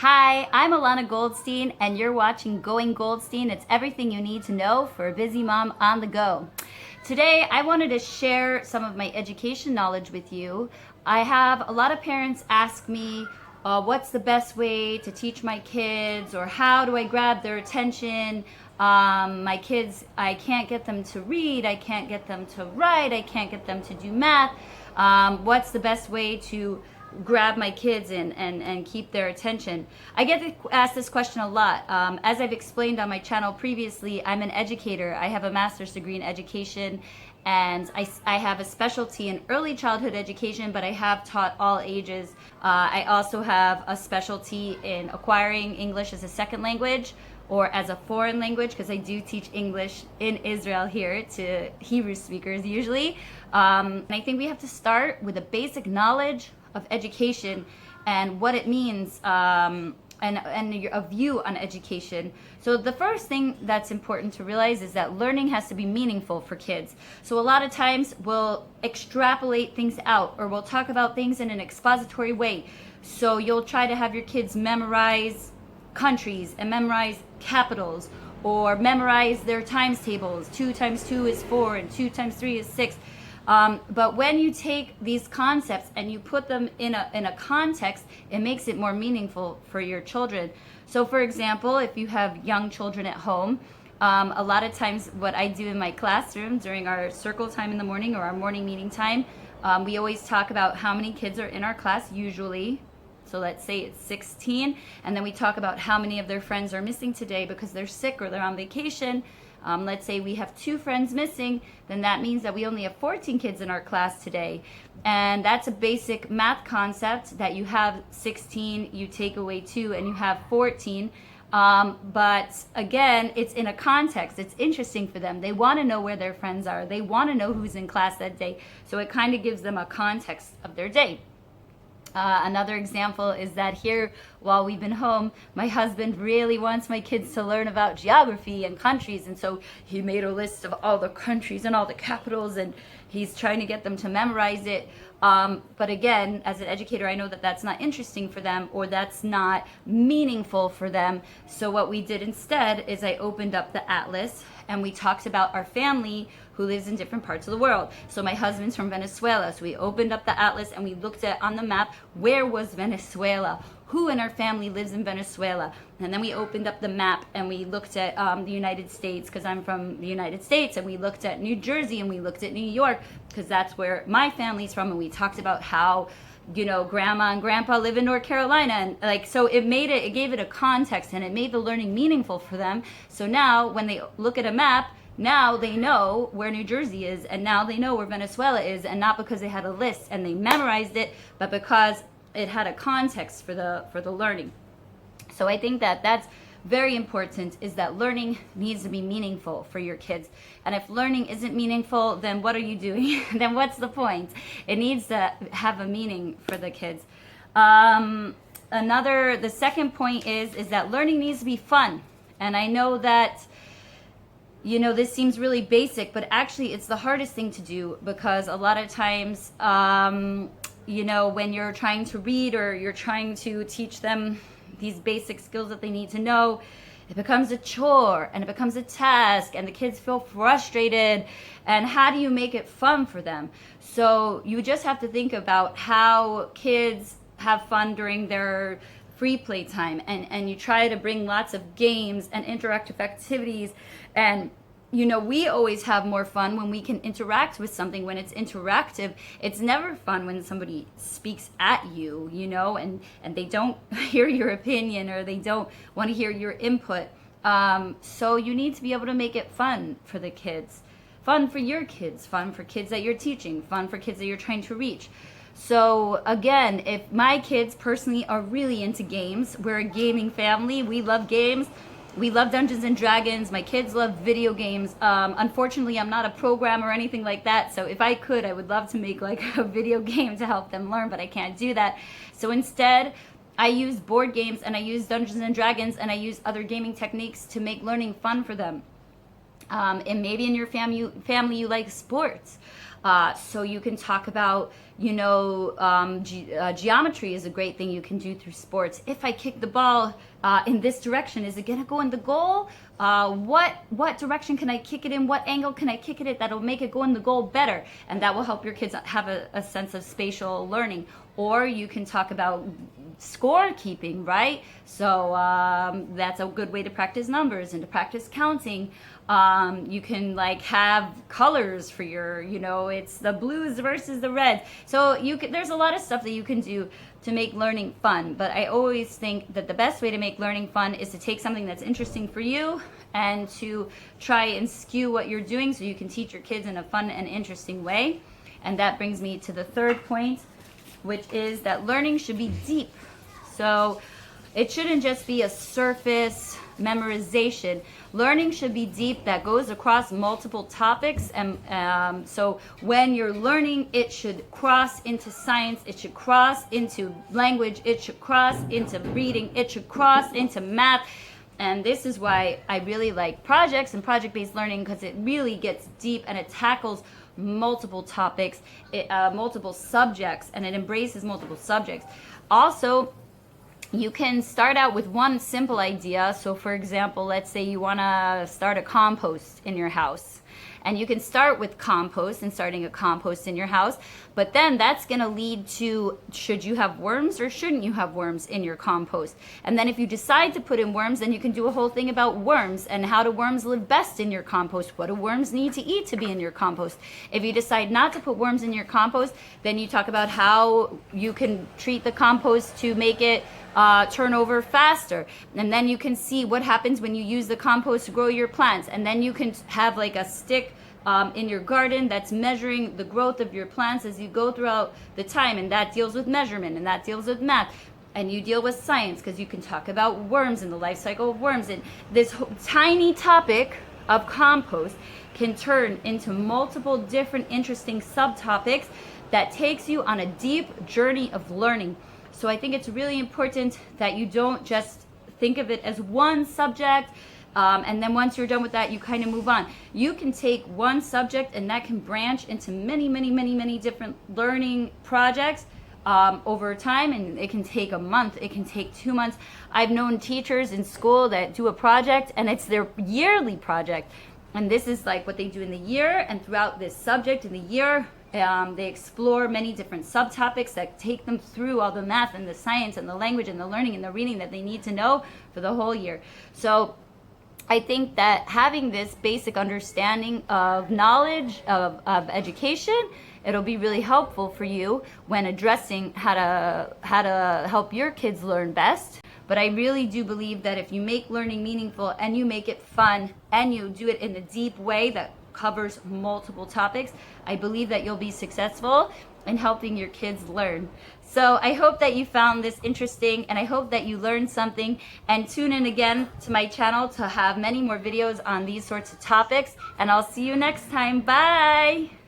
Hi, I'm Alana Goldstein, and you're watching Going Goldstein. It's everything you need to know for a busy mom on the go. Today, I wanted to share some of my education knowledge with you. I have a lot of parents ask me, what's the best way to teach my kids, or how do I grab their attention? My kids, I can't get them to read, I can't get them to write, I can't get them to do math. What's the best way to grab my kids and keep their attention? I get asked this question a lot. As I've explained on my channel previously, I'm an educator. I have a master's degree in education, and I have a specialty in early childhood education, but I have taught all ages. I also have a specialty in acquiring English as a second language or as a foreign language, because I do teach English in Israel here to Hebrew speakers usually. And I think we have to start with a basic knowledge of education and what it means, and a view on education. So the first thing that's important to realize is that learning has to be meaningful for kids. So a lot of times we'll extrapolate things out, or we'll talk about things in an expository way. So you'll try to have your kids memorize countries and memorize capitals, or memorize their times tables. 2 times 2 is 4 and 2 times 3 is 6. But when you take these concepts and you put them in a context, it makes it more meaningful for your children. So for example, if you have young children at home, a lot of times what I do in my classroom during our circle time in the morning, or our morning meeting time, we always talk about how many kids are in our class usually. So let's say it's 16, and then we talk about how many of their friends are missing today because they're sick or they're on vacation. Let's say we have 2 friends missing, then that means that we only have 14 kids in our class today. And that's a basic math concept, that you have 16, you take away 2, and you have 14. But again, it's in a context. It's interesting for them. They want to know where their friends are. They want to know who's in class that day. So it kind of gives them a context of their day. Another example is that here, while we've been home, my husband really wants my kids to learn about geography and countries, and so he made a list of all the countries and all the capitals, and he's trying to get them to memorize it. But again, as an educator, I know that that's not interesting for them, or that's not meaningful for them. So what we did instead is I opened up the atlas, and we talked about our family who lives in different parts of the world. So my husband's from Venezuela, so we opened up the atlas and we looked at on the map, where was Venezuela? Who in our family lives in Venezuela? And then we opened up the map and we looked at the United States, because I'm from the United States, and we looked at New Jersey, and we looked at New York, because that's where my family's from, and we talked about how, you know, grandma and grandpa live in North Carolina, and like, so it gave it a context, and it made the learning meaningful for them. So now when they look at a map, now they know where New Jersey is, and now they know where Venezuela is, and not because they had a list and they memorized it, but because it had a context for the learning. So I think that that's very important, is that learning needs to be meaningful for your kids. And if learning isn't meaningful, then what are you doing? Then what's the point? It needs to have a meaning for the kids. The second point is that learning needs to be fun. And I know that, you know, this seems really basic, but actually it's the hardest thing to do, because a lot of times, you know, when you're trying to read, or you're trying to teach them these basic skills that they need to know, it becomes a chore and it becomes a task, and the kids feel frustrated. And how do you make it fun for them? So you just have to think about how kids have fun during their free play time, and you try to bring lots of games and interactive activities. And you know, we always have more fun when we can interact with something, when it's interactive. It's never fun when somebody speaks at you, you know, and they don't hear your opinion, or they don't want to hear your input. So you need to be able to make it fun for the kids, fun for your kids, fun for kids that you're teaching, fun for kids that you're trying to reach. So again, if my kids personally are really into games, we're a gaming family, we love games. We love Dungeons and Dragons. My kids love video games. Unfortunately, I'm not a programmer or anything like that. So if I could, I would love to make like a video game to help them learn, but I can't do that. So instead, I use board games, and I use Dungeons and Dragons, and I use other gaming techniques to make learning fun for them. And maybe in your family you like sports. So you can talk about, geometry is a great thing you can do through sports. If I kick the ball in this direction, is it going to go in the goal? What direction can I kick it in? What angle can I kick it at that'll make it go in the goal better? And that will help your kids have a sense of spatial learning. Or you can talk about scorekeeping, right? So that's a good way to practice numbers and to practice counting. You can like have colors for your, it's the blues versus the reds. So there's a lot of stuff that you can do to make learning fun. But I always think that the best way to make learning fun is to take something that's interesting for you and to try and skew what you're doing so you can teach your kids in a fun and interesting way. And that brings me to the third point, which is that learning should be deep. So it shouldn't just be a surface memorization. Learning should be deep, that goes across multiple topics. And so when you're learning, it should cross into science, it should cross into language, it should cross into reading, it should cross into math. And this is why I really like projects and project-based learning, because it really gets deep and it tackles multiple topics, multiple subjects, and it embraces multiple subjects. Also, you can start out with one simple idea. So for example, let's say you want to start a compost in your house. And you can start with compost and starting a compost in your house. But then that's going to lead to, should you have worms or shouldn't you have worms in your compost? And then if you decide to put in worms, then you can do a whole thing about worms and how do worms live best in your compost? What do worms need to eat to be in your compost? If you decide not to put worms in your compost, then you talk about how you can treat the compost to make it turn over faster. And then you can see what happens when you use the compost to grow your plants. And then you can have like a stick in your garden that's measuring the growth of your plants as you go throughout the time. And that deals with measurement, and that deals with math. And you deal with science because you can talk about worms and the life cycle of worms. And this tiny topic of compost can turn into multiple different interesting subtopics that takes you on a deep journey of learning. So I think it's really important that you don't just think of it as one subject, and then once you're done with that, you kind of move on. You can take one subject and that can branch into many different learning projects over time, and it can take a month, it can take 2 months. I've known teachers in school that do a project and it's their yearly project. And this is like what they do in the year, and throughout this subject in the year, they explore many different subtopics that take them through all the math and the science and the language and the learning and the reading that they need to know for the whole year. So I think that having this basic understanding of knowledge, of education, it'll be really helpful for you when addressing how to help your kids learn best. But I really do believe that if you make learning meaningful and you make it fun and you do it in a deep way that covers multiple topics, I believe that you'll be successful in helping your kids learn. So I hope that you found this interesting, and I hope that you learned something, and tune in again to my channel to have many more videos on these sorts of topics, and I'll see you next time. Bye!